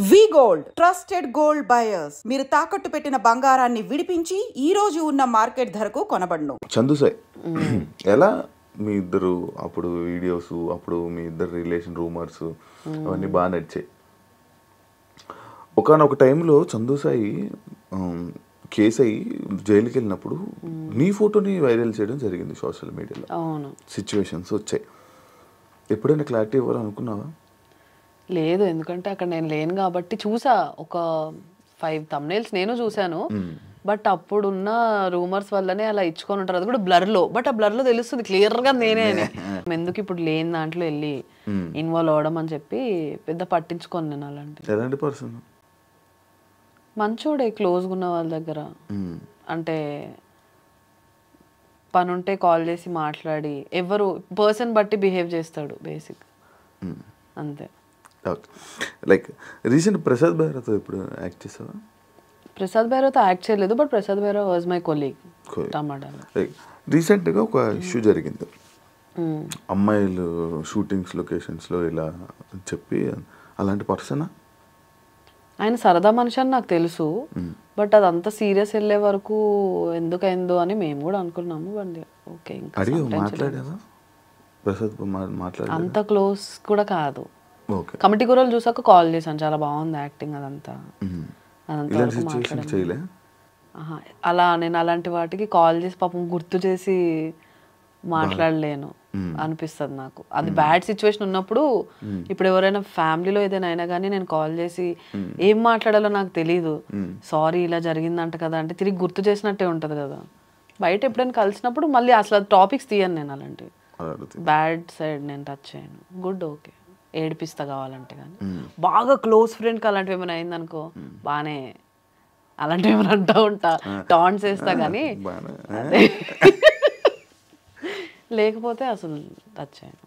వి gold trusted gold buyers. మీరు తాకట్టు పెట్టిన బంగారాన్ని విడిపించి ఈ రోజు ఉన్న మార్కెట్ ధరకు కొనబడును. చందుసాయ్, ఎలా మీ ఇద్దరు అప్పుడు వీడియోస్, అప్పుడు మీ ఇద్దరు రిలేషన్ రూమర్స్ అవన్నీ బాగా నడిచాయి. ఒకనొక టైంలో చందుసాయి కేసు అయ్యి జైలుకి వెళ్ళినప్పుడు నీ ఫోటోని వైరల్ చేయడం జరిగింది సోషల్ మీడియాలో. సిచ్యువేషన్స్ వచ్చాయి. ఎప్పుడైనా క్లారిటీ ఇవ్వాలనుకున్నావా? లేదు, ఎందుకంటే అక్కడ నేను లేను కాబట్టి. చూసా, ఒక 5 thumbnails నేను చూసాను. బట్ అప్పుడున్న రూమర్స్ వల్లనే అలా ఇచ్చుకొని ఉంటారు. అది కూడా బ్లర్లో. బట్ ఆ బ్లర్లో తెలుస్తుంది క్లియర్గా నేనే అని. ఎందుకు ఇప్పుడు లేని దాంట్లో వెళ్ళి ఇన్వాల్వ్ అవ్వడం అని చెప్పి పెద్ద పట్టించుకోను నేను. ఎలాంటి పర్సన్? మంచోడే, క్లోజ్గా ఉన్న వాళ్ళ దగ్గర. అంటే పని ఉంటే కాల్ చేసి మాట్లాడి, ఎవరు పర్సన్ బట్టి బిహేవ్ చేస్తాడు బేసిక్, అంతే. లైక్ రీసెంట్ ప్రసాద్ బైరాతో ఇప్పుడు యాక్ట్ చేసావా? ప్రసాద్ బైరాతో యాక్ట్ చేయలేదు, but Prasad Baira was my colleague టమాటాలో. రీసెంట్గా ఒక ఇష్యూ జరిగింది, అమ్మాయిలు షూటింగ్స్ లొకేషన్స్లో ఇలా చెప్పి, అలాంటి పర్సనా? ఆయన సరదా మనిషి అని నాకు తెలుసు, బట్ అదంతా సీరియస్ వెళ్ళే వరకు ఎందుకైందో అని మేము కూడా అనుకున్నాము. ఓకే, అంత క్లోజ్ కూడా కాదు. కమిటీ కూరలు చూసాక కాల్ చేశాను, చాలా బాగుంది యాక్టింగ్ అదంతా. అలా నేను అలాంటి వాటికి కాల్ చేసి పాపం గుర్తు చేసి మాట్లాడలేను అనిపిస్తుంది నాకు. అది బ్యాడ్ సిచ్యువేషన్ ఉన్నప్పుడు. ఇప్పుడు ఎవరైనా ఫ్యామిలీలో ఏదైనా అయినా కానీ నేను కాల్ చేసి ఏం మాట్లాడాలో నాకు తెలీదు, సారీ ఇలా జరిగిందంట కదా అంటే తిరిగి గుర్తు చేసినట్టే ఉంటుంది కదా. బయట ఎప్పుడైనా కలిసినప్పుడు మళ్ళీ అసలు టాపిక్స్ తీయను నేను. అలాంటివి బ్యాడ్ సైడ్ నేను టచ్ చేయను. గుడ్, ఓకే, ఏడిపిస్తా కావాలంటే. కానీ బాగా క్లోజ్ ఫ్రెండ్కి అలాంటివి ఏమైనా అయిందనుకో బాగానే అలాంటివి ఏమైనా అంటూ ఉంటా, టాంట్స్ వేస్తా. కానీ లేకపోతే అసలు టచ్ చేయను.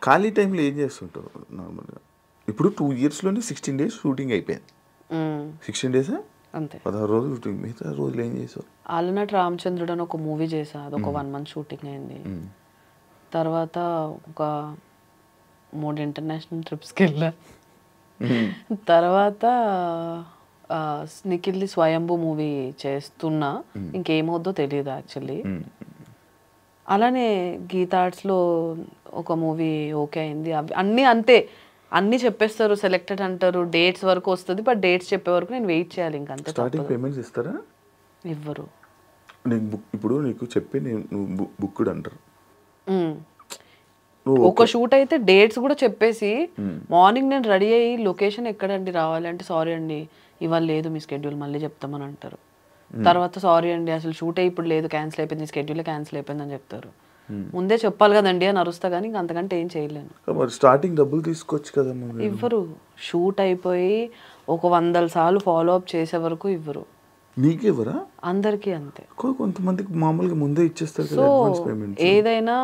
ఖాళీ టైంలో ఏం చేస్తుంటావు నార్మల్గా? ఇప్పుడు 2 yearsలోనే 16 days షూటింగ్ అయిపోయింది. 16 days అంతే, 16 రోజులు షూటింగ్. మిగతా రోజులు ఏం చేసావు? ఆలనాటి రామచంద్రుడు అని ఒక మూవీ చేసా, అదొక 1 month షూటింగ్ అయింది. తర్వాత ఒక 3 international ట్రిప్స్కి వెళ్ళా. తర్వాత నిఖిల్ది స్వయంభూ మూవీ చేస్తున్నా, ఇంకేమవుద్దో తెలియదు యాక్చువల్లీ. అలానే గీతా ఆర్ట్స్లో ఒక మూవీ ఓకే అయింది. అవి అన్నీ అంతే, అన్నీ చెప్పేస్తారు, సెలెక్టెడ్ అంటారు, డేట్స్ వరకు వస్తుంది. బట్ డేట్స్ చెప్పే వరకు నేను వెయిట్ చేయాలి. ఇంకంతే. స్టార్టింగ్ పేమెంట్స్ ఇస్తారా? ఇవ్వరు. ఇప్పుడు నీకు చెప్పి నువ్వు బుక్డ్ అంటారు. ఒక షూట్ అయితే డేట్స్ కూడా చెప్పేసి మార్నింగ్ నేను రెడీ అయ్యి లొకేషన్ ఎక్కడండి రావాలి అంటే, సారీ అండి ఇవాళ లేదు మీ స్కెడ్యూల్, మళ్ళీ చెప్తామని అంటారు. తర్వాత సారీ అండి అసలు షూటే ఇప్పుడు లేదు, క్యాన్సిల్ అయిపోయింది, స్కెడ్యూల్ క్యాన్సిల్ అయిపోయింది అని చెప్తారు. ముందే చెప్పాలి కదండి అని అరుస్తా, కానీ ఇంక అంతకంటే ఏం చేయలేను. స్టార్టింగ్ డబ్బులు తీసుకోవచ్చు కదా. ఇవ్వరు. షూట్ అయిపోయి ఒక 100 సార్లు ఫాలో అప్ చేసే వరకు ఇవ్వరు. నీకెవరా? అందరికీ అంతే. కొంతమందికి మామూలుగా ముందే ఇచ్చేస్తారు. సో ఏదైనా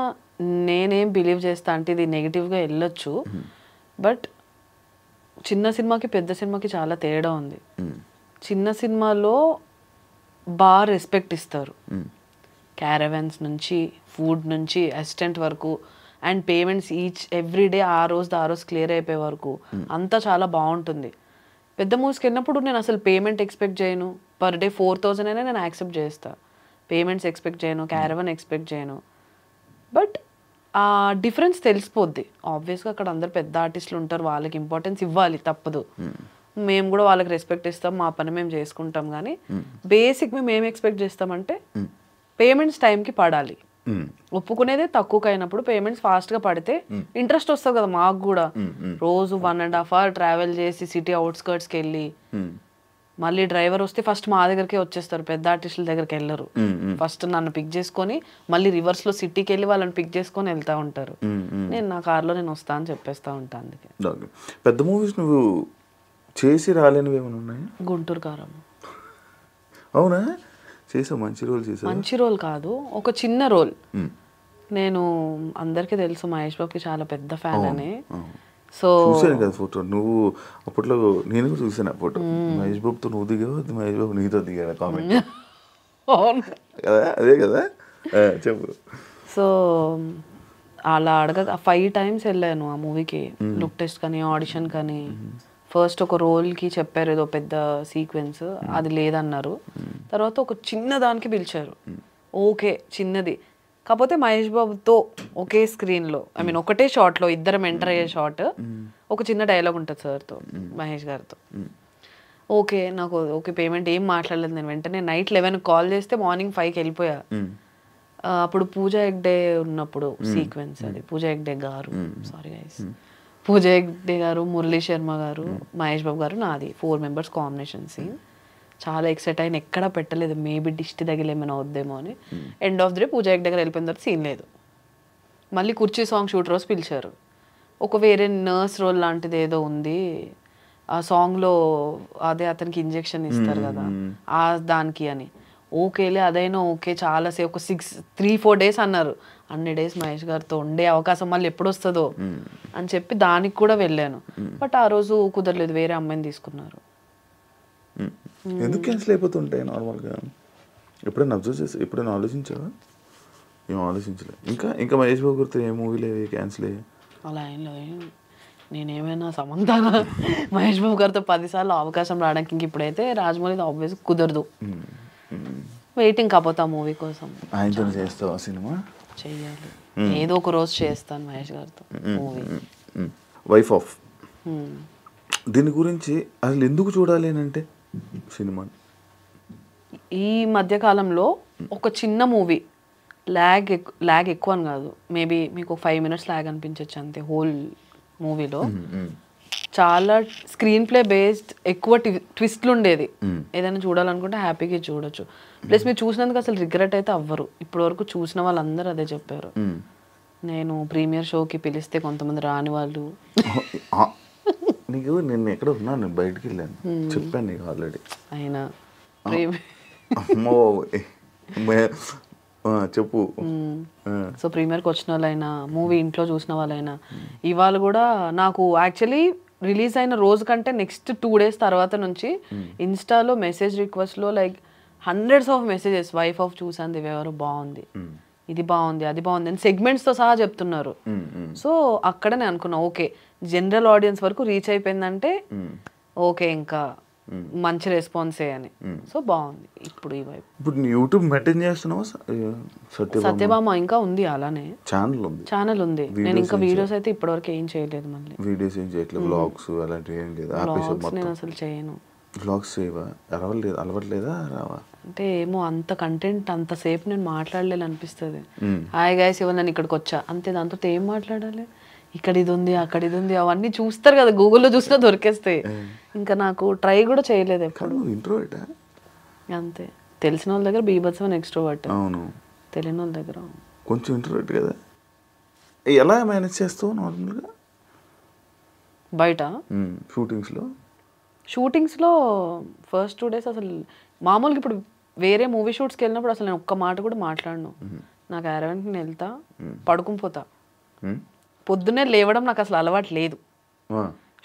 నేనేం బిలీవ్ చేస్తా అంటే, ఇది నెగిటివ్గా వెళ్ళొచ్చు, బట్ చిన్న సినిమాకి పెద్ద సినిమాకి చాలా తేడా ఉంది. చిన్న సినిమాలో బాగా రెస్పెక్ట్ ఇస్తారు, క్యారవాన్స్ నుంచి ఫుడ్ నుంచి అసిస్టెంట్ వరకు, అండ్ పేమెంట్స్ ఎవ్రీ డే ఆ రోజు క్లియర్ అయిపోయే వరకు అంతా చాలా బాగుంటుంది. పెద్ద మూవీస్కి వెళ్ళినప్పుడు నేను అసలు పేమెంట్ ఎక్స్పెక్ట్ చేయను. పర్ డే 4,000 అయినా నేను యాక్సెప్ట్ చేస్తా. పేమెంట్స్ ఎక్స్పెక్ట్ చేయను, క్యారవాన్ ఎక్స్పెక్ట్ చేయను. బట్ ఆ డిఫరెన్స్ తెలిసిపోద్ది ఆబ్వియస్గా. అక్కడ అందరు పెద్ద ఆర్టిస్టులు ఉంటారు, వాళ్ళకి ఇంపార్టెన్స్ ఇవ్వాలి, తప్పదు. మేము కూడా వాళ్ళకి రెస్పెక్ట్ ఇస్తాం, మా పని మేము చేసుకుంటాం. కానీ బేసిక్ మేము ఏం ఎక్స్పెక్ట్ చేస్తామంటే పేమెంట్స్ టైంకి పడాలి. ఒప్పుకునేదే తక్కువకి అయినప్పుడు పేమెంట్స్ ఫాస్ట్గా పడితే ఇంట్రెస్ట్ వస్తుంది కదా మాకు కూడా. రోజు 1.5 hour ట్రావెల్ చేసి సిటీ అవుట్స్కర్ట్స్కి వెళ్ళి మళ్ళీ డ్రైవర్ వస్తే ఫస్ట్ మా దగ్గరికే వచ్చేస్తారు, పెద్ద ఆర్టిస్టుల దగ్గరికి వెళ్ళరు. ఫస్ట్ నన్ను పిక్ చేసుకొని మళ్ళీ రివర్స్లో సిటీకి వెళ్ళి వాళ్ళని పిక్ చేసుకొని వెళ్తూ ఉంటారు. నేను నా కార్లో నేను వస్తా అని చెప్పేస్తా ఉంటాను. అందుకే పెద్ద మూవీస్ నువ్వు చేసి రాలేనివి ఏమైనా ఉన్నాయి? గుంటూరు కారం. అవునా? చేసావు? మంచి రోల్ చేసావు? మంచి రోల్ కాదు, ఒక చిన్న రోల్. నేను అందరికీ తెలుసు మహేష్ బాబుకి చాలా పెద్ద ఫ్యాన్ అని. సో చూసాను కదా ఫోటో. నువ్వు అప్పట్లో నేను కూడా చూసాను ఆ ఫోటో. మహేష్ బాబుతో నువ్వు దిగావు, మహేష్ బాబు నీతో దిగావు కామెంట్ కదా, అదే కదా, చెప్పు. సో అలా అడగ 5 times వెళ్ళాను ఆ మూవీకి, లుక్ టెస్ట్ కానీ ఆడిషన్ కానీ. ఫస్ట్ ఒక రోల్కి చెప్పారు ఏదో పెద్ద సీక్వెన్స్, అది లేదన్నారు. తర్వాత ఒక చిన్న దానికి పిలిచారు, ఓకే చిన్నది, కాకపోతే మహేష్ బాబుతో ఒకే స్క్రీన్లో, ఐ మీన్ ఒకటే షాట్లో ఇద్దరం ఎంటర్ అయ్యే షాట్, ఒక చిన్న డైలాగ్ ఉంటుంది సార్తో, మహేష్ గారితో. ఓకే నాకు ఓకే పేమెంట్ ఏం మాట్లాడలేదు నేను. వెంటనే నైట్ 11 కాల్ చేస్తే మార్నింగ్ 5కి వెళ్ళిపోయా. అప్పుడు పూజా హెగ్డే ఉన్నప్పుడు సీక్వెన్స్ అది. పూజా హెగ్డే గారు, సారీ గైస్, పూజా హెగ్డే గారు, మురళీ శర్మ గారు, మహేష్ బాబు గారు, నాది 4 members కాంబినేషన్ సీన్. చాలా ఎక్సైట్ అయిన, ఎక్కడా పెట్టలేదు, మేబీ దిష్టి తగిలి ఏమైనా వద్దేమో అని. End of the day Pooja Hegde గారు వెళ్ళిపోయిన తర్వాత సీన్ లేదు. మళ్ళీ కుర్చీ సాంగ్ షూట్ రోజు పిలిచారు, ఒక వేరే నర్స్ రోల్ లాంటిది ఏదో ఉంది ఆ సాంగ్లో, అదే అతనికి ఇంజెక్షన్ ఇస్తారు కదా ఆ దానికి అని. ఓకేలే అదైనా ఓకే, చాలాసేపు ఒక 3-4 days అన్నారు. అన్ని డేస్ మహేష్ గారితో ఉండే అవకాశం మళ్ళీ ఎప్పుడు వస్తుందో అని చెప్పి దానికి కూడా వెళ్ళాను. బట్ ఆ రోజు కుదరలేదు, వేరే అమ్మాయిని తీసుకున్నారు. ఎందుకు క్యాన్సిల్ అయిపోతుంటాయి నార్మల్గా? ఎప్పుడైనా అబ్జర్వ్ చేసి ఎప్పుడైనా ఆలోచించావా? ఏం ఆలోచించలేదు. ఇంకా ఇంకా మహేష్ బాబు గారితో ఏ మూవీలు క్యాన్సిల్ అయ్యాయి? అలా ఏం లేదు. నేనేమైనా సమంతానా మహేష్ బాబు గారితో 10 సార్లు అవకాశం రావడానికి, ఇంక ఇప్పుడైతే రాజమౌళి ఆబ్వియస్ కుదరదు. వెయిటింగ్ కాకపోతే ఆ మూవీ కోసం. ఆయనతో చేస్తావా సినిమా? చెయ్యాలి, ఏదో ఒక రోజు చేస్తాను మహేష్ గారితో మూవీ. వైఫ్ ఆఫ్, దీని గురించి అసలు ఎందుకు చూడాలి అని అంటే సినిమా? ఈ మధ్యకాలంలో ఒక చిన్న మూవీ ల్యాగ్ ఎక్కువ అని కాదు, మేబీ మీకు 5 minutes ల్యాగ్ అనిపించవచ్చు అంతే. హోల్ మూవీలో చాలా స్క్రీన్ ప్లే బేస్డ్, ఎక్కువ ట్విస్ట్లు ఉండేది. ఏదైనా చూడాలనుకుంటే హ్యాపీగా చూడొచ్చు. ప్లస్ మీరు చూసినందుకు అసలు రిగ్రెట్ అయితే అవ్వరు. ఇప్పటి వరకు చూసిన వాళ్ళందరూ అదే చెప్పారు. నేను ప్రీమియర్ షోకి పిలిస్తే కొంతమంది రాని వాళ్ళు, నీకు నేను ఎక్కడ ఉన్నాను, నేను బయటికి వెళ్ళాను చెప్పాను నీకు ఆల్రెడీ. అయినా అమ్మో చెప్పు. సో ప్రీమియర్కి వచ్చిన వాళ్ళైనా, మూవీ ఇంట్లో చూసిన వాళ్ళైనా, ఇవాళ కూడా నాకు యాక్చువల్లీ రిలీజ్ అయిన రోజు కంటే నెక్స్ట్ 2 days తర్వాత నుంచి ఇన్స్టాలో మెసేజ్ రిక్వెస్ట్లో like hundreds of messages, wife off చూసాను దివ్యగారు బాగుంది, ఇది బాగుంది, అది బాగుంది అని సెగ్మెంట్స్తో సహా చెప్తున్నారు. సో అక్కడ నేను అనుకున్నా ఓకే జనరల్ ఆడియన్స్ వరకు రీచ్ అయిపోయిందంటే ఓకే ఇంకా మంచి రెస్పాన్సే అని. సో బాగుంది. ఇప్పుడు ఈ వైపు ఇప్పుడు యూట్యూబ్ మెయింటైన్ చేస్తున్నావా? సత్యభామ ఇంకా ఉంది, అలానే ఛానల్ ఉంది. నేను ఇంకా వీడియోస్ అయితే ఇప్పటివరకు ఏం చేయలేదు. మళ్ళీ వీడియోస్ ఏం చేయట్లేదు, వ్లాగ్స్ అలాంటివి ఏం లేదు? నేను అసలు చేయను. వ్లాగ్స్ చేయవా? అలవట్లేదా? రావా అంటే ఏమో అంత కంటెంట్ అంతసేపు నేను మాట్లాడలేదు అనిపిస్తుంది. హాయ్ గైస్ ఇవాళ నేను ఇక్కడికి వచ్చా అంతే, దాంతో ఏం మాట్లాడాలి? ఇక్కడ ఇది ఉంది, అక్కడ ఇది ఉంది, అవన్నీ చూస్తారు కదా, గూగుల్లో చూసినా దొరికేస్తాయి. ఇంకా నాకు ట్రై కూడా చేయలేదు ఎప్పుడు. అంతే. తెలిసిన వాళ్ళ దగ్గర బీభత్సమైన ఎక్స్ట్రోవర్ట్, అవును, తెలియని వాళ్ళ దగ్గర కొంచెం ఇంట్రోవర్ట్ కదా. ఎలా మేనేజ్ చేస్తావు నార్మల్గా బయట షూటింగ్స్లో? ఫస్ట్ 2 days అసలు మామూలుగా, ఇప్పుడు వేరే మూవీ షూట్స్కి వెళ్ళినప్పుడు అసలు నేను ఒక్క మాట కూడా మాట్లాడను. నాకు అరవెంట్ని నేను వెళ్తా, పడుకుని పోతా. పొద్దున్నే లేవడం నాకు అసలు అలవాటు లేదు.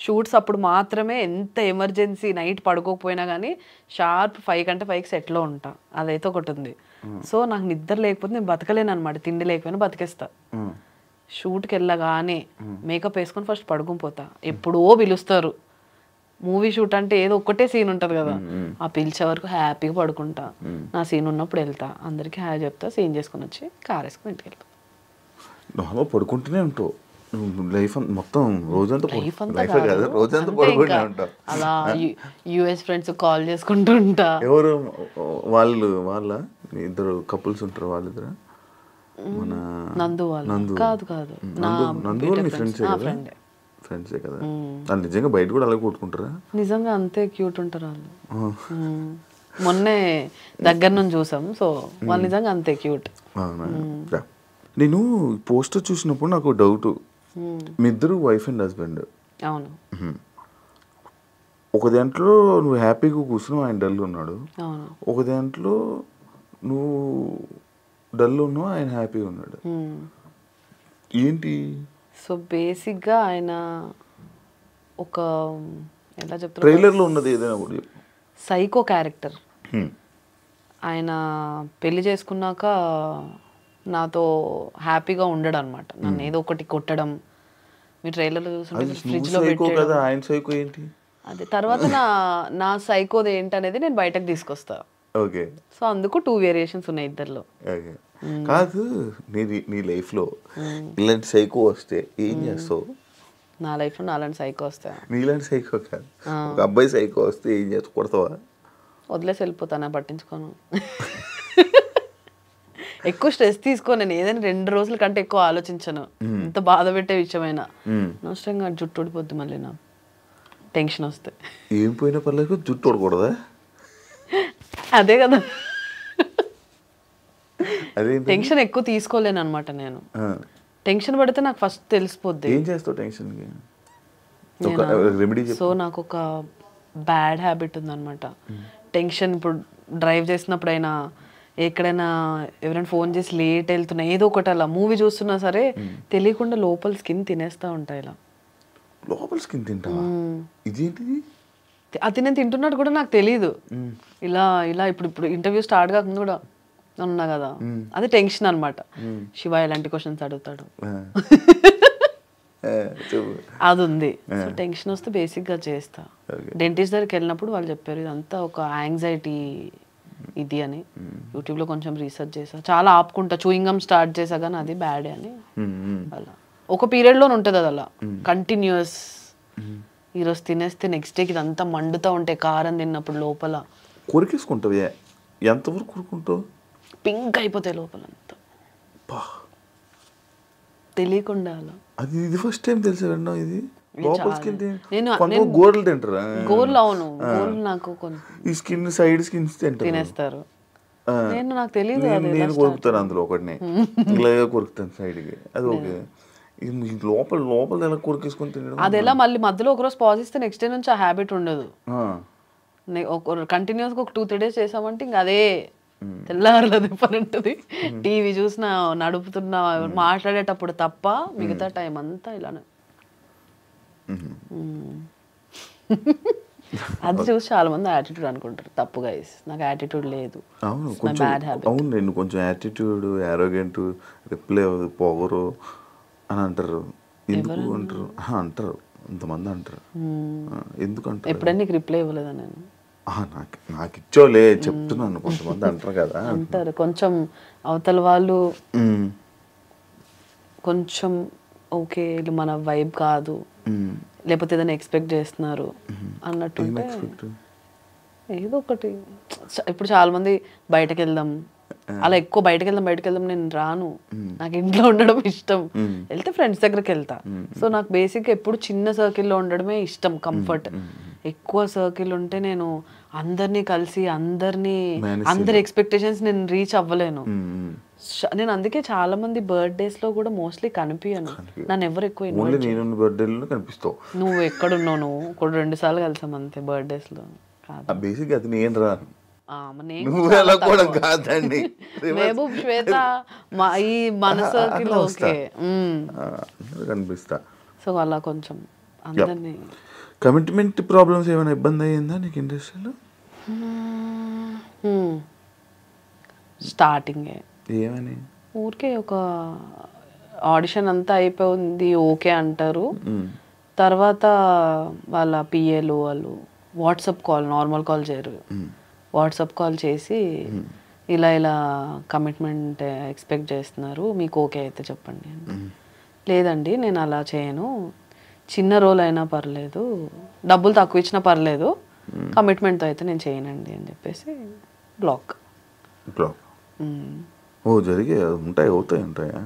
షూట్స్ అప్పుడు మాత్రమే, ఎంత ఎమర్జెన్సీ నైట్ పడుకోకపోయినా కానీ షార్ప్ 5 కంటే 5కి సెట్లో ఉంటా. అదైతే ఒకటి ఉంది. సో నాకు నిద్ర లేకపోతే నేను బతకలేను అనమాట. తిండి లేకపోయినా బతికేస్తా. షూట్కి వెళ్ళగానే మేకప్ వేసుకొని ఫస్ట్ పడుకుని పోతా. ఎప్పుడో పిలుస్తారు. మూవీ షూట్ అంటే ఏదో ఒక్కటే సీన్ ఉంటుంది కదా, ఆ పిలిచే వరకు హ్యాపీగా పడుకుంటా. నా సీన్ ఉన్నప్పుడు వెళ్తా, అందరికీ హాయ్ చెప్తా, సీన్ చేసుకుని వచ్చి కార్ వేసుకుని ఇంటికి వెళ్తా. పడుకుంటూనే ఉంటావు లైఫ్ మొత్తం, రోజంతా పడుకుంటూనే ఉంటావు. అలా యుఎస్ ఫ్రెండ్స్ కాల్ చేసుకుంటూ ఉంటా. ఎవరు వాళ్ళ ఇద్దరు కపుల్స్ ఉంటారు, వాళ్ళిద్దరు మన నందు వాళ్ళు కాదు ఫ్రెండ్సే కదా. వాళ్ళు నిజంగా బయట కూడా అలాగే కొట్టుకుంటారా? నిజంగా అంతే క్యూట్ ఉంటారు వాళ్ళు. మొన్నే దగ్గర నుంచి చూసాం. సో వాళ్ళు నిజంగా అంతే క్యూట్. నేను పోస్టర్ చూసినప్పుడు నాకు డౌట్, మీ ఇద్దరు వైఫ్ అండ్ హస్బెండ్. అవును. ఒక దాంట్లో నువ్వు హ్యాపీగా కూర్చున్నావు, ఆయన డల్ ఉన్నాడు. ఒక దాంట్లో నువ్వు డల్ ఉన్నావు, ఆయన హ్యాపీగా ఉన్నాడు. ఏంటి? సో బేసిక్గా ఆయన ఒక ఎలా చెప్తారు, ట్రైలర్లో ఉన్నది ఏదైనా కూడా సైకో క్యారెక్టర్. ఆయన పెళ్లి చేసుకున్నాక నాతో హ్యాపీగా ఉండడు అనమాట. నన్ను ఏదో ఒకటి కొట్టడం, మీ ట్రైలర్లో చూస్తుంటే ఫ్రిడ్జ్లో కదా, ఆయన సైకో ఏంటి? అదే తర్వాత నా సైకోది ఏంటనేది నేను బయటకు తీసుకొస్తా. ఓకే. సో అందుకు 2 వేరియేషన్స్ ఉన్నాయి ఇద్దరిలో. ఓకే. కాదు, నీ లైఫ్లో ఇలాంటి సైకో వస్తే ఏం చేస్తావు? నా లైఫ్లో నాలాంటి సైకో వస్తా? నీలాంటి సైకో కాదు, ఒక అబ్బాయి సైకో వస్తే ఏం చేస్తా? కొడతావా? వదిలేసి వెళ్ళిపోతానా, పట్టించుకోను. ఎక్కువ స్ట్రెస్ తీసుకో, నేను ఏదైనా 2 రోజుల కంటే ఎక్కువ ఆలోచించను. ఇంత బాధ పెట్టే విషయమైనా నష్టంగా జుట్టు ఊడిపోద్ది మళ్ళీ నా టెన్షన్ వస్తే. ఏం పోయినా పర్లేదు, జుట్టు ఊడకూడదా? అదే కదా, అదే టెన్షన్ ఎక్కువ తీసుకోలేను అనమాట నేను. టెన్షన్ పడితే నాకు ఫస్ట్ తెలిసిపోద్ది. ఏం చేస్తావు టెన్షన్కి? సో నాకు ఒక బ్యాడ్ హ్యాబిట్ ఉందన్నమాట. టెన్షన్ ఇప్పుడు డ్రైవ్ చేసినప్పుడైనా, ఎక్కడైనా ఎవరైనా ఫోన్ చేసి లేట్ వెళ్తున్నా, ఏదో ఒకటి అలా మూవీ చూస్తున్నా సరే తెలియకుండా లోపల స్కిన్ తినేస్తా ఉంటాయి. ఇలా లోపల స్కిన్ తింటావా? ఇదేంటిది? అది నేను తింటున్నట్టు కూడా నాకు తెలీదు. ఇలా ఇలా ఇప్పుడు ఇంటర్వ్యూ స్టార్ట్ కాకుండా కూడా ఉన్నా కదా, అది టెన్షన్ అనమాట. శివ ఎలాంటి క్వశ్చన్స్ అడుగుతాడు అది ఉంది. సో టెన్షన్ వస్తే బేసిక్గా చేస్తా. డెంటిస్ట్ దగ్గరికి వెళ్ళినప్పుడు వాళ్ళు చెప్పారు ఇదంతా ఒక యాంగ్జైటీ ఇది అని. యూట్యూబ్లో కొంచెం రీసెర్చ్ చేసా, చాలా ఆపుకుంటా, చూయింగ్ గమ్ స్టార్ట్ చేసా కానీ అది బ్యాడే అని. అలా ఒక పీరియడ్లోనే ఉంటుంది అది అలా కంటిన్యూస్. ఈరోజు తినేస్తే నెక్స్ట్ డేకి ఇదంతా మండుతూ ఉంటే కారం తిన్నప్పుడు లోపల కొరికేసుకుంటావు. ఎంతవరకు కొరుకుంటావు? పింక్ అయిపోతాయి లోపల అంతా తెలియకుండా అలా. అది ఇది ఫస్ట్ టైం తెలిసా విన్నా. ఇది గోర్లు తింటారా? గోర్లు, అవును, గోర్లు నాకు ఈ స్కిన్ సైడ్ స్కిన్స్ తినేస్తారు. నేను నాకు తెలియదు, నేను కొరుకుతాను అందులో ఒకటిని, ఇలాగే కొరుకుతాను సైడ్కి. అది ఓకే. లోపల లోపల ఎలా కొరికేసుకొని తినడం, అది ఎలా మళ్ళీ మధ్యలో ఒకరోజు పాజ్ ఇస్తే నెక్స్ట్ డే నుంచి ఆ హ్యాబిట్ ఉండదు. కంటిన్యూస్గా ఒక 2-3 days చేసామంటే ఇంకా అదే తెల్లారలేదు పని ఉంటుంది. టీవీ చూసినా, నడుపుతున్నా, మాట్లాడేటప్పుడు తప్ప మిగతా టైం అంతా ఇలానే. అది చూసి చాలా మంది యాటిట్యూడ్ అనుకుంటారు. తప్పు గైస్, నాకు యాటిట్యూడ్ లేదు. అవును, నేను కొంచెం యాటిట్యూడ్, యారోగెంట్, రిప్లై పొగరు అని అంటారు. ఎందుకు అంటారు? అంటారు, ఇంతమంది అంటారు. ఎందుకు అంటారు? ఎప్పుడైనా నీకు రిప్లై ఇవ్వలేదా నేను? నాకు ఇచ్చోలే చెప్తున్నాను, కొంతమంది అంటారు కదా అంటారు. కొంచెం అవతల వాళ్ళు కొంచెం ఓకే ఇది మన వైబ్ కాదు, లేకపోతే ఏదైనా ఎక్స్పెక్ట్ చేస్తున్నారు అన్నట్టు ఏదో ఒకటి. ఇప్పుడు చాలా మంది బయటకు వెళ్దాం, అలా ఎక్కువ బయటకు వెళ్దాం నేను రాను. నాకు ఇంట్లో ఉండడం ఇష్టం. వెళ్తే ఫ్రెండ్స్ దగ్గరికి వెళ్తా. సో నాకు బేసిక్గా ఎప్పుడు చిన్న సర్కిల్లో ఉండడమే ఇష్టం, కంఫర్ట్. ఎక్కువ సర్కిల్ ఉంటే నేను అందరినీ కలిసి అందరి ఎక్స్పెక్టేషన్స్ నేను రీచ్ అవ్వలేను. నేను అందుకే చాలా మంది బర్త్డేస్ లో కూడా మోస్ట్లీ కనిపించను. నన్ను ఎవరు ఎక్కువ కనిపిస్తావు. నువ్వు ఎక్కడున్నావు? నువ్వు కూడా 2 సార్లు కలిసాం అంతే బర్త్డేస్ లో. మహబూబ్, శ్వేత, ఈ మన సర్కిల్ ఓకే కనిపిస్తా. సో అలా కొంచెం అందరినీ. కమిట్మెంట్ ప్రాబ్లమ్స్ ఏమైనా ఇబ్బంది అయ్యిందా నీకు ఇండస్ట్రీలో? స్టార్టింగే ఏమని? ఊరికే ఒక ఆడిషన్ అంతా అయిపోయింది, ఓకే అంటారు. తర్వాత వాళ్ళ పిఏలు వాళ్ళు వాట్సాప్ కాల్, నార్మల్ కాల్ చేయరు, వాట్సాప్ కాల్ చేసి ఇలా ఇలా కమిట్మెంట్ ఎక్స్పెక్ట్ చేస్తున్నారు, మీకు ఓకే అయితే చెప్పండి. లేదండి నేను అలా చేయను, చిన్న రోల్ అయినా పర్లేదు, డబ్బులు తక్కువ ఇచ్చినా పర్లేదు, కమిట్మెంట్తో అయితే నేను చేయనండి అని చెప్పేసి బ్లాక్. ఓ జరిగే అవుతాయా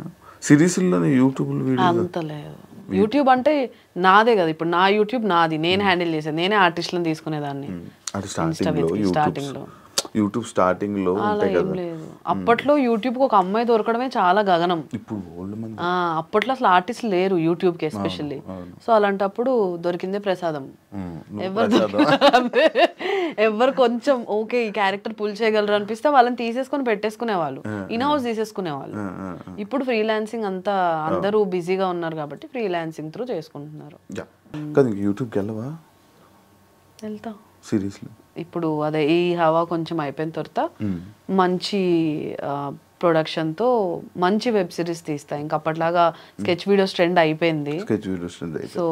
సిరీస్లోనే? యూట్యూబ్ అంత లేదు. యూట్యూబ్ అంటే నాదే కదా, ఇప్పుడు నా యూట్యూబ్ నాది, నేను హ్యాండిల్ చేసేది, నేనే ఆర్టిస్ట్లను తీసుకునేదాన్ని స్టార్టింగ్ లో. యూట్యూబ్ స్టార్టింగ్ లో లేదు. అప్పట్లో యూట్యూబ్ ఒక అమ్మాయి దొరకడమే చాలా గగనం. అప్పట్లో అసలు ఆర్టిస్ట్ లేరు యూట్యూబ్ కి ఎస్పెషల్లీ. సో అలాంటప్పుడు దొరికిందే ప్రసాదం. ఎవరు కొంచెం ఓకే ఈ క్యారెక్టర్ పుల్ చేయగలరు అనిపిస్తే వాళ్ళని తీసేసుకొని పెట్టేసుకునేవాళ్ళు, ఇన్ హౌస్ తీసేసుకునేవాళ్ళు. ఇప్పుడు ఫ్రీలాన్సింగ్ అంతా అందరూ బిజీగా ఉన్నారు కాబట్టి ఫ్రీలాన్సింగ్ త్రూ చేసుకుంటున్నారు. యూట్యూబ్కి వెళ్ళవా? వెళ్తా సీరియస్లీ. ఇప్పుడు అదే ఈ హవా కొంచెం అయిపోయిన తర్వాత మంచి ప్రొడక్షన్తో మంచి వెబ్ సిరీస్ తీస్తా. ఇంకా అప్పట్లాగా స్కెచ్ వీడియోస్ ట్రెండ్ అయిపోయింది. సో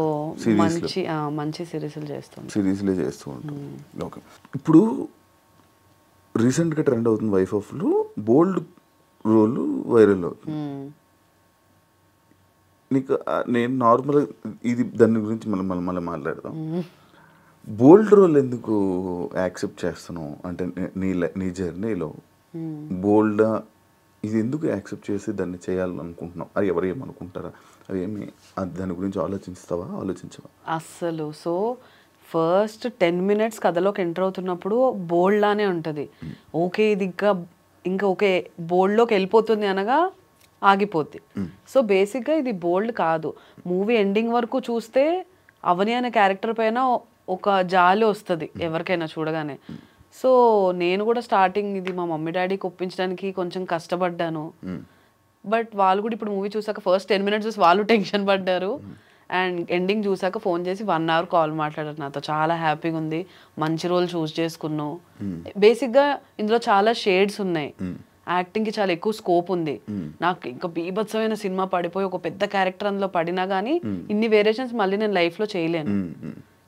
మంచి సిరీస్లు చేస్తూ ఉంటాం. ఓకే, ఇప్పుడు రీసెంట్గా ట్రెండ్ అవుతుంది వైఫ్ ఆఫ్లో బోల్డ్ రోల్ వైరల్ అవుతుంది. నీకు నేను నార్మల్ ఇది దాని గురించి మళ్ళీ మాట్లాడదాం. బోల్డ్ రోల్ ఎందుకు యాక్సెప్ట్ చేస్తున్నావు అంటే నీ జర్నీలో బోల్డ్ ఇది ఎందుకు యాక్సెప్ట్ చేసి దాన్ని చేయాలనుకుంటున్నావు? అది ఎవరు ఏమనుకుంటారా అది ఏమి దాని గురించి ఆలోచించవా అస్సలు? సో ఫస్ట్ 10 minutes కథలోకి ఎంటర్ అవుతున్నప్పుడు బోల్డ్ లానే ఉంటుంది. ఓకే ఇది ఇంకా ఓకే బోల్డ్లోకి వెళ్ళిపోతుంది అనగా ఆగిపోద్ది. సో బేసిక్గా ఇది బోల్డ్ కాదు. మూవీ ఎండింగ్ వరకు చూస్తే అవని అనే క్యారెక్టర్ పైన ఒక జాలి వస్తుంది ఎవరికైనా చూడగానే. సో నేను కూడా స్టార్టింగ్ ఇది మా మమ్మీ డాడీకి ఒప్పించడానికి కొంచెం కష్టపడ్డాను. బట్ వాళ్ళు కూడా ఇప్పుడు మూవీ చూసాక ఫస్ట్ 10 minutes చూసి వాళ్ళు టెన్షన్ పడ్డారు. అండ్ ఎండింగ్ చూసాక ఫోన్ చేసి 1 hour కాల్ మాట్లాడారు నాతో. చాలా హ్యాపీగా ఉంది, మంచి రోల్ చూస్ చేసుకున్నావు. బేసిక్గా ఇందులో చాలా షేడ్స్ ఉన్నాయి, యాక్టింగ్కి చాలా ఎక్కువ స్కోప్ ఉంది. నాకు ఇంకా బీభత్సమైన సినిమా పడిపోయి ఒక పెద్ద క్యారెక్టర్ అందులో పడినా కానీ ఇన్ని వేరియేషన్స్ మళ్ళీ నేను లైఫ్లో చేయలేను.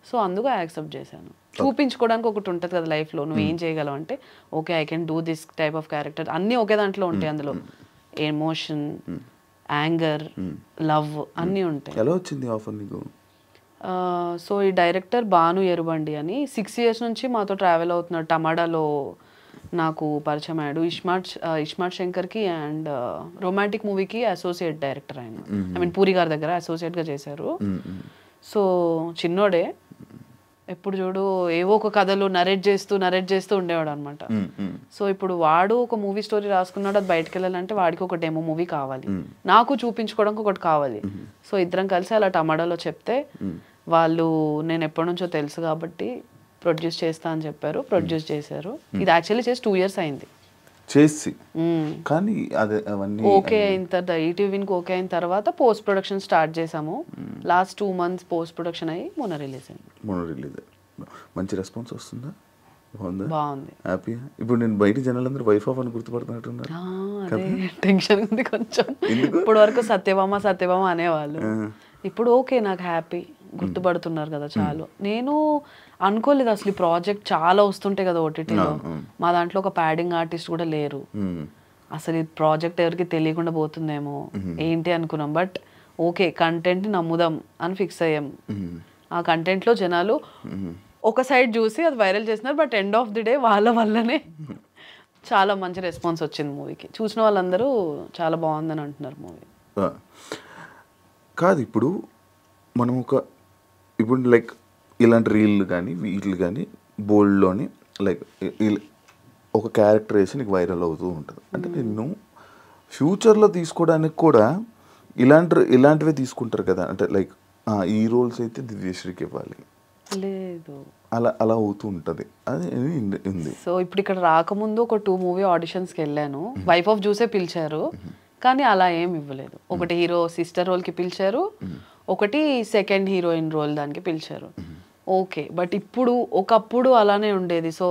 సో అందుకు యాక్సెప్ట్ చేశాను. చూపించుకోవడానికి ఒకటి ఉంటుంది కదా లైఫ్లో, నువ్వు ఏం చేయగలవు అంటే okay I can do this type of character. అన్నీ ఒకే దాంట్లో ఉంటాయి. అందులో ఎమోషన్, యాంగర్, లవ్ అన్నీ ఉంటాయి. ఎలా వచ్చింది ఆఫర్ నీకు? సో ఈ డైరెక్టర్ భాను ఎరుబండి అని 6 years నుంచి మాతో ట్రావెల్ అవుతున్నాడు. టమాడాలో నాకు పరిచయం అయ్యాడు. ఇస్మార్ట్ శంకర్కి అండ్ రొమాంటిక్ మూవీకి అసోసియేట్ డైరెక్టర్ ఆయన. ఐ మీన్ పూరి గారి దగ్గర అసోసియేట్గా చేశారు. సో చిన్నోడే, ఎప్పుడు చూడు ఏవో ఒక కథలు నరేట్ చేస్తూ ఉండేవాడు అనమాట. సో ఇప్పుడు వాడు ఒక మూవీ స్టోరీ రాసుకున్నాడు, అది బయటకు వెళ్ళాలంటే వాడికి ఒక డెమో మూవీ కావాలి, నాకు చూపించుకోవడానికి ఒకటి కావాలి. సో ఇద్దరం కలిసి అలా టమాటాలో చెప్తే వాళ్ళు నేను ఎప్పటి నుంచో తెలుసు కాబట్టి ప్రొడ్యూస్ చేస్తా అని చెప్పారు. ప్రొడ్యూస్ చేశారు. ఇది యాక్చువల్లీ చేసి 2 years అయింది చేసి. కానీ అదే అవన్నీ ఓకే అయిన తర్వాత ఈటీవీకి ఓకే అయిన తర్వాత పోస్ట్ ప్రొడక్షన్ స్టార్ట్ చేసాము. లాస్ట్ 2 months పోస్ట్ ప్రొడక్షన్ అయ్యి మొన్న రిలీజ్ అయింది. మంచి రెస్పాన్స్ వస్తుందా? బాగుంది, హ్యాపీ. ఇప్పుడు నేను బయట జనాలందరూ వైఫ్ ఆఫ్ అని గుర్తుపడుతున్నట్టున్నారు. టెన్షన్ ఉంది కొంచెం. ఇప్పుడు వరకు సత్యభామ అనేవాళ్ళు, ఇప్పుడు ఓకే నాకు హ్యాపీ, గుర్తుపడుతున్నారు కదా చాలు. నేను అనుకోలేదు అసలు ఈ ప్రాజెక్ట్ చాలా వస్తుంటాయి కదా ఓటీటీలో. మా దాంట్లో ఒక ప్యాడింగ్ ఆర్టిస్ట్ కూడా లేరు. అసలు ఈ ప్రాజెక్ట్ ఎవరికి తెలియకుండా పోతుందేమో ఏంటి అనుకున్నాం. బట్ ఓకే కంటెంట్ నమ్ముదాం అని ఫిక్స్ అయ్యాం. ఆ కంటెంట్లో జనాలు ఒక సైడ్ చూసి అది వైరల్ చేస్తున్నారు. But end of the day వాళ్ళ వల్లనే చాలా మంచి రెస్పాన్స్ వచ్చింది మూవీకి. చూసిన వాళ్ళందరూ చాలా బాగుందని అంటున్నారు మూవీ. కాదు ఇప్పుడు మనం ఇప్పుడు లైక్ ఇలాంటి రీల్ కానీ వీటిలు కానీ బోల్డ్లోని లైక్ ఒక క్యారెక్టర్ వేసి నీకు వైరల్ అవుతూ ఉంటుంది. అంటే నిన్ను ఫ్యూచర్లో తీసుకోవడానికి కూడా ఇలాంటివే తీసుకుంటారు కదా. అంటే లైక్ ఈ రోల్స్ అయితే దివ్యశ్రీకి ఇవ్వాలి లేదు, అలా అవుతూ ఉంటుంది. అది ఉంది. సో ఇప్పుడు ఇక్కడ రాకముందు ఒక 2 మూవీ ఆడిషన్స్కి వెళ్ళాను. వైఫ్ ఆఫ్ చూసే పిలిచారు కానీ అలా ఏం ఇవ్వలేదు. ఒకటి హీరో సిస్టర్ రోల్కి పిలిచారు, ఒకటి సెకండ్ హీరోయిన్ రోల్ దానికి పిలిచారు. ఓకే బట్ ఒకప్పుడు అలానే ఉండేది. సో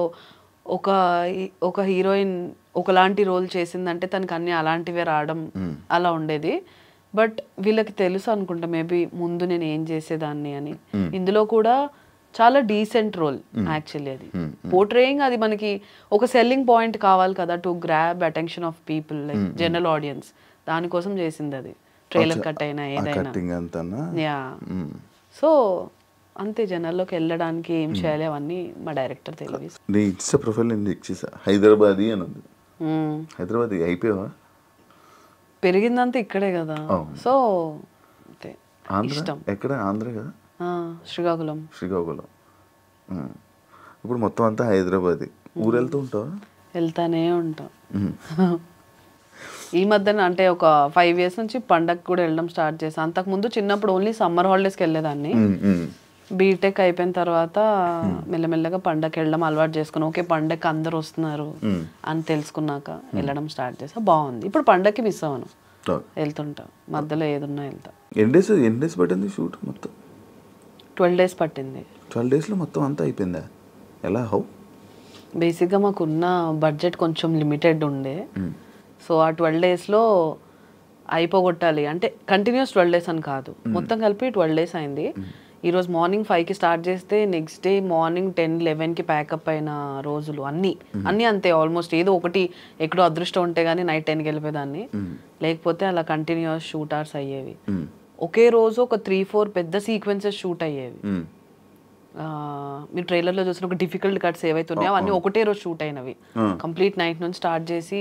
ఒక హీరోయిన్ ఒకలాంటి రోల్ చేసిందంటే తనకి అన్ని అలాంటివే రావడం అలా ఉండేది. బట్ వీళ్ళకి తెలుసు అనుకుంటా మేబీ ముందు నేను ఏం చేసేదాన్ని అని. ఇందులో కూడా చాలా డీసెంట్ రోల్ యాక్చువల్లీ. అది పోర్ట్రేయింగ్ అది మనకి ఒక సెల్లింగ్ పాయింట్ కావాలి కదా to grab attention of people like general audience. దానికోసం చేసింది అది. ట్రైలర్ కట్ అయినా ఏదైనా యా. సో అంతే, జనాల్లోకి వెళ్ళడానికి ఏం చేయాలి అవన్నీ మా డైరెక్టర్ తెలియదు. నీ ఇన్స్టా ప్రొఫైల్ నేను చెక్ చేసా, హైదరాబాదీ అని ఉంది. హైదరాబాద్ అయిపోయావా? పెరిగిందంతా ఇక్కడే కదా. సో అంతే ఇష్టం. ఎక్కడ? ఆంధ్ర కదా. శ్రీకాకుళం. ఇప్పుడు మొత్తం అంతా హైదరాబాద్. ఊరు వెళ్తూ ఉంటావా? వెళ్తానే ఉంటాం. ఈ మధ్యన అంటే ఒక 5 years నుంచి పండగకి కూడా వెళ్ళడం స్టార్ట్ చేసాను. అంతకుముందు చిన్నప్పుడు ఓన్లీ సమ్మర్ హాలిడేస్కి వెళ్ళేదాన్ని. బీటెక్ అయిపోయిన తర్వాత మెల్లమెల్లగా పండగకి వెళ్ళడం అలవాటు చేసుకున్నాను. ఓకే పండగకి అందరు వస్తున్నారు అని తెలుసుకున్నాక వెళ్ళడం స్టార్ట్ చేసా. బాగుంది. ఇప్పుడు పండగకి మిస్ అవ్వను, వెళ్తుంటా. మధ్యలో ఏదున్నా వెళ్తా. ఎన్ని డేస్ పట్టింది షూట్ మొత్తం? 12 days పట్టింది. 12 daysలో మొత్తం అంతా అయిపోయిందా? ఎలా? హౌ? బేసిక్గా మాకున్న బడ్జెట్ కొంచెం లిమిటెడ్ ఉండే. సో ఆ 12 డేస్లో అయిపోగొట్టాలి అంటే కంటిన్యూస్ 12 డేస్ అని కాదు, మొత్తం కలిపి 12 డేస్ అయింది. ఈరోజు మార్నింగ్ 5కి స్టార్ట్ చేస్తే నెక్స్ట్ డే మార్నింగ్ 10-11కి ప్యాకప్ అయిన రోజులు అన్నీ అంతే. ఆల్మోస్ట్ ఏదో ఒకటి ఎక్కడో అదృష్టం ఉంటే కానీ నైట్ 10కి వెళ్ళిపోయేదాన్ని, లేకపోతే అలా కంటిన్యూస్ షూట్ అవర్స్ అయ్యేవి. ఒకే రోజు ఒక 3-4 పెద్ద సీక్వెన్సెస్ షూట్ అయ్యేవి. మీరు ట్రైలర్లో చూసిన ఒక డిఫికల్ట్ కట్స్ ఏవైతున్నాయో అవన్నీ ఒకటే రోజు షూట్ అయినవి. కంప్లీట్ నైట్ నుంచి స్టార్ట్ చేసి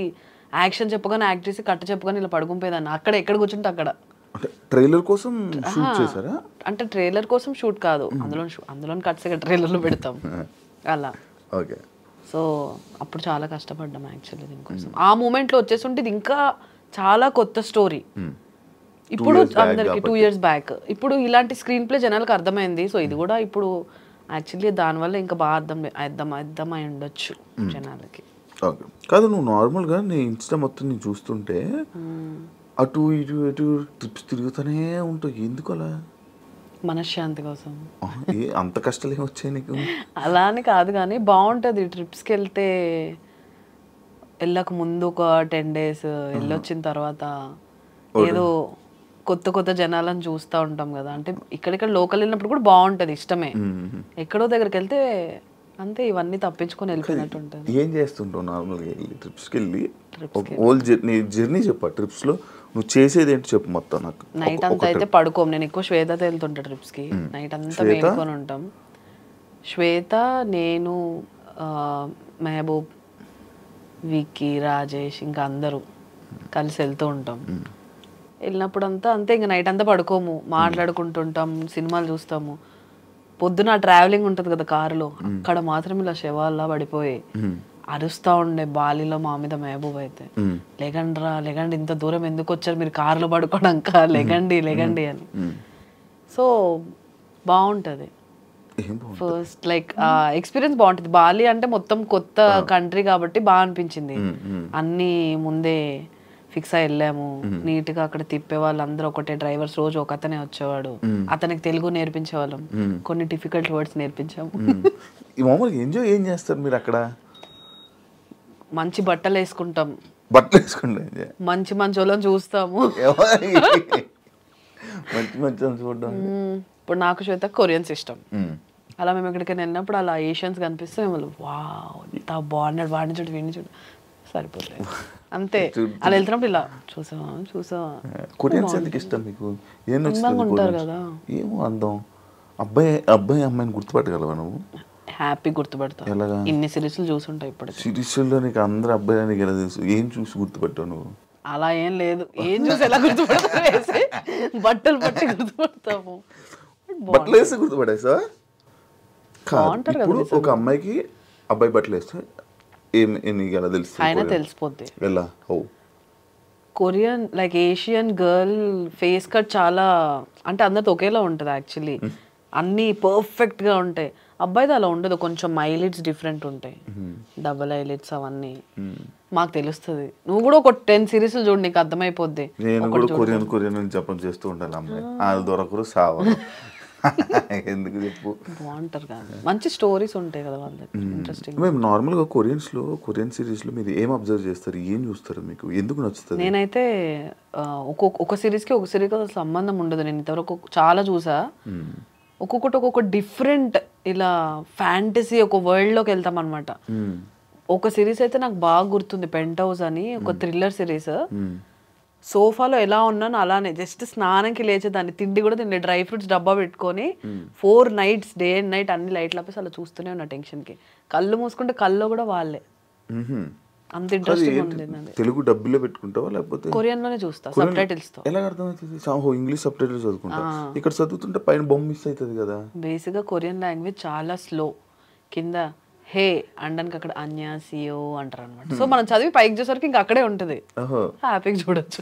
యాక్షన్ చెప్పగానే యాక్ట్ చేసి కట్ చెప్పగానే ఇలా పడుకుంపోయేదాన్ని. అక్కడ ఎక్కడ కూర్చుంటే అక్కడ. ట్రైలర్ కోసం షూట్ చేశారా? అంటే ట్రైలర్ కోసం షూట్ కాదు, అందులో కట్స్ ట్రైలర్లో పెడతాం అలా. ఓకే. సో అప్పుడు చాలా కష్టపడ్డాం యాక్చువల్లీ దీనికోసం. ఆ మూమెంట్లో వచ్చేస్తుంటే ఇది ఇంకా చాలా కొత్త స్టోరీ. ఇప్పుడు అందరికి 2 years బ్యాక్ ఇప్పుడు ఇలాంటి స్క్రీన్ ప్లే జనాలకు అర్థమైంది. సో ఇది కూడా ఇప్పుడు యాక్చువల్లీ దానివల్ల ఇంకా బాగా అర్థమై ఉండొచ్చు జనాలకి. ఓకే. కాదు, నువ్వు నార్మల్గా నీ ఇన్స్టా మొత్తం నేను చూస్తుంటే అటు ఇటు ట్రిప్స్ తిరుగుతూనే ఉంటావు, ఎందుకు అలా? మనశ్శాంతి కోసం. అంత కష్టాలు ఏమి వచ్చాయి నీకు? అలా అని కాదు కానీ బాగుంటుంది ట్రిప్స్కి వెళ్తే. వెళ్ళక ముందు ఒక 10 days వెళ్ళొచ్చిన తర్వాత ఏదో కొత్త జనాలను చూస్తూ ఉంటాం కదా. అంటే ఇక్కడిక్కడ లోకల్ వెళ్ళినప్పుడు కూడా బాగుంటుంది, ఇష్టమే. ఎక్కడో దగ్గరికి వెళ్తే అంతే ఇవన్నీ తప్పించుకొని వెళ్ళిపోయినట్టు ఉంటుంది. ఏం చేస్తుంటావు నార్మల్గా వెళ్ళి ట్రిప్స్కి వెళ్ళి? నీ జర్నీ చెప్పా, ట్రిప్స్లో నువ్వు చేసేది ఏంటి చెప్పు మొత్తం నాకు. నైట్ అంతా అయితే పడుకోము. నేను ఎక్కువ శ్వేతతో వెళ్తుంటా ట్రిప్స్కి. నైట్ అంతా మేలుకొని ఉంటాం. శ్వేత, నేను, మెహబూబ్, విక్కీ, రాజేష్ ఇంకా అందరూ కలిసి వెళ్తూ ఉంటాం. వెళ్ళినప్పుడు అంతా అంతే, ఇంకా నైట్ అంతా పడుకోము, మాట్లాడుకుంటుంటాం, సినిమాలు చూస్తాము. పొద్దున ట్రావెలింగ్ ఉంటుంది కదా కారులో, అక్కడ మాత్రం ఇలా శవాల్లా పడిపోయి అరుస్తా ఉండే బాలిలో మా మీద మెహబూబ్ అయితే, లెగండి ఇంత దూరం ఎందుకు వచ్చారు మీరు కారులో పడుకోవడాక, లెగండి అని. సో బాగుంటుంది. ఫస్ట్ లైక్ ఎక్స్పీరియన్స్ బాగుంటుంది. బాలి అంటే మొత్తం కొత్త కంట్రీ కాబట్టి బాగా అనిపించింది. అన్నీ ముందే ఫిక్స్ అయి వెళ్ళాము. నీట్ గా అక్కడ తిప్పే వాళ్ళందరూ ఒకటే డ్రైవర్స్, రోజు ఒక అతనే వచ్చేవాడు. అతనికి తెలుగు నేర్పించేవాళ్ళం, కొన్ని డిఫికల్ట్ వర్డ్స్ నేర్పించాము. మామూలుగా ఎంజాయ్ ఏం చేస్తారు మీరు అక్కడ? మంచి బట్టలు వేసుకుంటాం, మంచి వాళ్ళని చూస్తాము. ఇప్పుడు నాకు శ్వేత కొరియన్స్ ఇష్టం. అలా మేము ఎక్కడికైనా వెళ్ళినప్పుడు అలా ఏషియన్స్ కనిపిస్తే మేము వావ్ ఇంత బాగున్నాడు, వాడిని చూడు వీడిని చూడు, సరిపోతుంది అంతే. అలా వెళ్తున్నప్పుడు ఇలా చూసావా. కొరియన్స్ ఎందుకు ఇష్టం మీకు? ఉంటారు కదా, ఏమో అందం. అబ్బాయి అమ్మాయిని గుర్తుపట్టగలవా నువ్వు? హ్యాపీ గుర్తుపడతావు. ఇన్ని సిరీస్లు చూసుంటావు ఇప్పుడు. సిరీస్లో నీకు అందరు అబ్బాయి నీకు ఎలా తెలుసు? ఏం చూసి గుర్తుపట్టావు నువ్వు? అలా ఏం లేదు, ఏం చూసి ఎలా గుర్తుపడతావు? బట్టలు పట్టి గుర్తుపడతాము. బట్టలు వేస్తే గుర్తుపడేసా? ఇప్పుడు ఒక అమ్మాయికి అబ్బాయి బట్టలు వేస్తే నీకు ఎలా తెలుసు? అయినా తెలిసిపోద్ది. ఎలా? Korean like Asian girl face cut చాలా అంటే అందరితో ఒకేలా ఉంటుంది యాక్చువల్లీ. అన్నీ పర్ఫెక్ట్గా ఉంటాయి. అబ్బాయిది అలా ఉండదు, కొంచెం ఐలిడ్స్ డిఫరెంట్ ఉంటాయి, డబుల్ ఐలిడ్స్ అవన్నీ. మాకు తెలుస్తుంది. నువ్వు కూడా ఒక 10 సిరీస్లు చూడు, నీకు అర్థమైపోద్ది. నేను కూడా కొరియన్ జపం చేస్తూ ఉండాలి. అమ్మాయి అది దొరకరు సావ ఎందుకు చెప్పు. బాగుంటారు కదా, మంచి స్టోరీస్ ఉంటాయి కదా వాళ్ళకి, ఇంట్రెస్టింగ్. మేము నార్మల్గా కొరియన్ సిరీస్లో మీరు ఏం అబ్జర్వ్ చేస్తారు, ఏం చూస్తారు, మీకు ఎందుకు నచ్చుతుంది? నేనైతే ఒక సిరీస్కి ఒక సిరీస్కి అసలు సంబంధం ఉండదు. నేను ఇంతవరకు చాలా చూసా. ఒక్కొక్కటి ఒక్కొక్క డిఫరెంట్ ఇలా ఫ్యాంటసీ ఒక వరల్డ్లోకి వెళ్తాం అనమాట. ఒక సిరీస్ అయితే నాకు బాగా గుర్తుంది, పెంట్ హౌస్ అని, ఒక థ్రిల్లర్ సిరీస్. సోఫాలో ఎలా ఉన్నాను అలానే జస్ట్ స్నానంకి లేచేదాన్ని, తిండి కూడా తిండి, డ్రై ఫ్రూట్స్ డబ్బా పెట్టుకొని 4 nights డే అండ్ నైట్ అన్ని లైట్లు ఆపేసి అలా చూస్తూనే ఉన్నా టెన్షన్కి. కళ్ళు మూసుకుంటే కళ్ళు కూడా వాళ్ళే, అంత ఇంట్రెస్టింగ్ ఉంటుంది. తెలుగు డబ్బులో పెట్టుకుంటావా లేకపోతే కొరియన్లోనే చూస్తా సబ్ టైటిల్స్ తో? ఎలా అర్థమవుతుంది? ఇంగ్లీష్ సబ్ టైటిల్స్ చదువుకుంటా, ఇక్కడ చదువుతుంటే పైన బొమ్మ మిస్ అవుతుంది కదా. బేసిక్గా కొరియన్ లాంగ్వేజ్ చాలా స్లో. కింద హే అండానికి అక్కడ అన్యాసియో అంటారు అనమాట. సో మనం చదివి పైకి చూసేసరికి ఇంకా అక్కడే ఉంటుంది, హ్యాపీగా చూడొచ్చు.